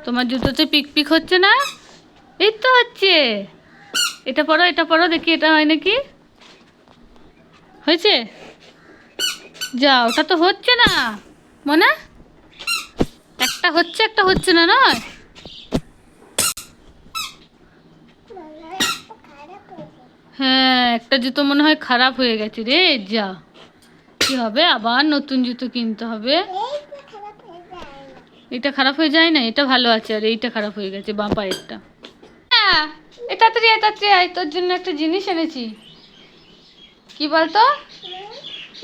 তোমার জুতোতে pick pick হচ্ছে না? এই তো হচ্ছে। এটা পরো, এটা পরো, দেখি এটা হয় নাকি। হয়েছে? যা, ওটা তো হচ্ছে না মনে। একটা হচ্ছে, একটা হচ্ছে না, নয়? হ্যাঁ, একটা জুতো মনে হয় খারাপ হয়ে গেছে রে। যা, কি হবে? আবার নতুন জুতো কিনতে হবে। এটা খারাপ হয়ে যায় না, এটা ভালো আছে, আর এইটা খারাপ হয়ে গেছে বাঁ পায়েরটা। হ্যাঁ, এটা তাড়াতাড়ি আয়, তাড়াতাড়ি আয়, তোর জন্য একটা জিনিস এনেছি। কি বলতো?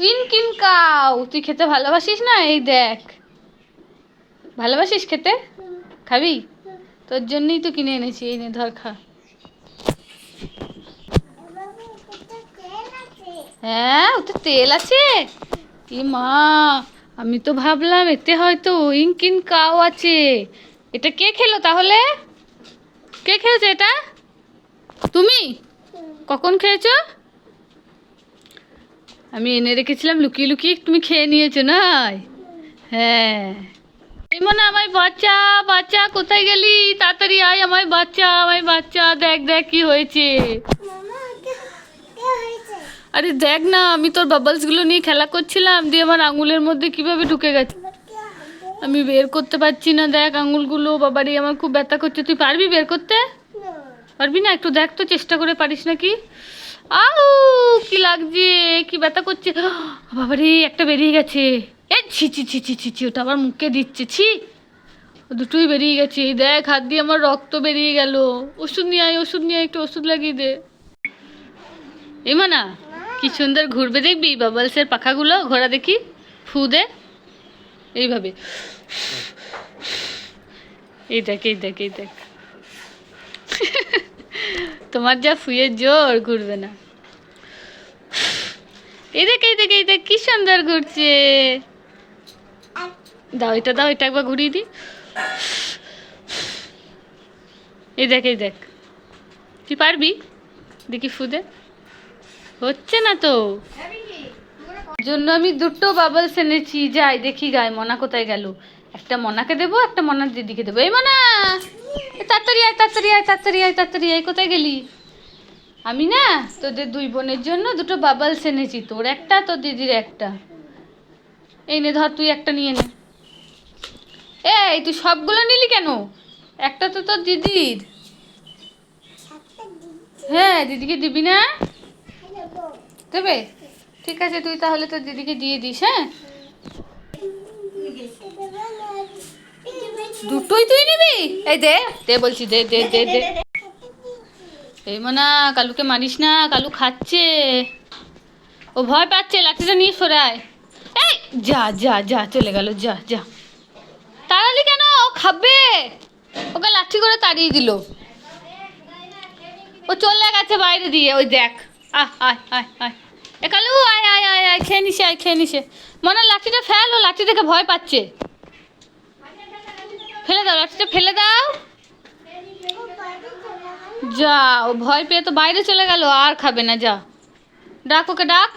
উইনকিন কাউ। তুই খেতে ভালোবাসিস না? এই দেখ। ভালোবাসিস খেতে? খাবি? তোর জন্যই তো কিনে এনেছি। এই নে, ধর, খা। হ্যাঁ, ওতে তেল আছে। এ মা, আমি তো ভাবলাম এতে হয়তো উইনকিন কাউ আছে। এটা কে খেলো তাহলে? কে খেয়েছে এটা? তুমি? কখন খেয়েছো? আমি এনে রেখেছিলাম লুকিয়ে লুকিয়ে, তুমি খেয়ে নিয়েছো না? হ্যাঁ। এই মনে, আমায় বাচ্চা, বাচ্চা কোথায় গেলি? তাড়াতাড়ি আয়, আমায় বাচ্চা, আমায় বাচ্চা। দেখ দেখ কি হয়েছে। আরে দেখ না, আমি তোর বাবলস গুলো নিয়ে খেলা করছিলাম, দিয়ে আমার আঙুলের মধ্যে কিভাবে ঢুকে গেছে। আমি বের করতে পারছি না। দেখ আঙুলগুলো, বাবারে আমার খুব ব্যথা করছে। তুই পারবি বের করতে? পারবি না? একটু দেখ তো, চেষ্টা করে, পারিস নাকি। আউ, কি লাগছে, কি ব্যথা করছে। বাবারে, একটা বেরিয়ে গেছে। এ ছি ছি ছি ছি ছি ছি, ওটা আবার মুখে দিচ্ছে, ছি। দুটোই বেরিয়ে গেছে। এই দেখ, হাত দিয়ে আমার রক্ত বেরিয়ে গেল। ওষুধ নিয়ে আয়, ওষুধ নিয়ে আয়, একটু ওষুধ লাগিয়ে দে। এই মানা, কি সুন্দর ঘুরবে দেখবি বাবলসের পাখাগুলো। ঘোরা দেখি, ফু দে এইভাবে। এই দেখ, এই দেখ, এই দেখ। তোমার যা ফুয়ের জোর, ঘুরবে না। এই দেখ, এই দেখ, এই দেখ, কি সুন্দর ঘুরছে। দাও, এটা দাও, এটা একবার ঘুরিয়ে দি। এই দেখ, এই দেখ। তুই পারবি? দেখি ফু দে। হচ্ছে না তো। জন্য আমি দুটো বাবলস এনেছি। যাই দেখি গায়ে মনা কোথায় গেল। একটা মনাকে দেবো, একটা মনার দিদিকে দেবো। এই মনা, তাড়াতাড়ি আয়, তাড়াতাড়ি আয়, তাড়াতাড়ি আয়, তাড়াতাড়ি আয়। কোথায় গেলি? আমি না তোদের দুই বোনের জন্য দুটো বাবলস এনেছি। তোর একটা, তোর দিদির একটা। এই নে, ধর, তুই একটা নিয়ে নে। এই তুই সবগুলো নিলি কেন? একটা তো তোর দিদির। হ্যাঁ, দিদিকে দিবি না? দেবে? ঠিক আছে, তুই তাহলে তোর দিদিকে দিয়ে দিস। হ্যাঁ, দুটোই তুই নিবি? এই দে, দে বলছি, দে দে দে দে। এই মনা, কালুকে মারিস না, কালু খাচ্ছে। ও ভয় পাচ্ছে, লাঠিটা নিয়ে সরায়। এই যা যা যা, চলে গেল, যা যা। তাড়ালি কেন? ও খাবে। ওকে লাঠি করে তাড়িয়ে দিল। ও চলে গেছে বাইরে দিয়ে। ওই দেখ। আয় আয় আয় আয়। এ কালু, আয় আয় আয় আয়, খেয়ে নিসে, আয় খেয়ে নিসে। মনে লাঠিটা ফেল, ও লাঠি দেখে ভয় পাচ্ছে। ফেলে দাও, লাঠিটা ফেলে দাও। যা, ও ভয় পেয়ে তো বাইরে চলে গেল, আর খাবে না। যা, ডাক ওকে, ডাক।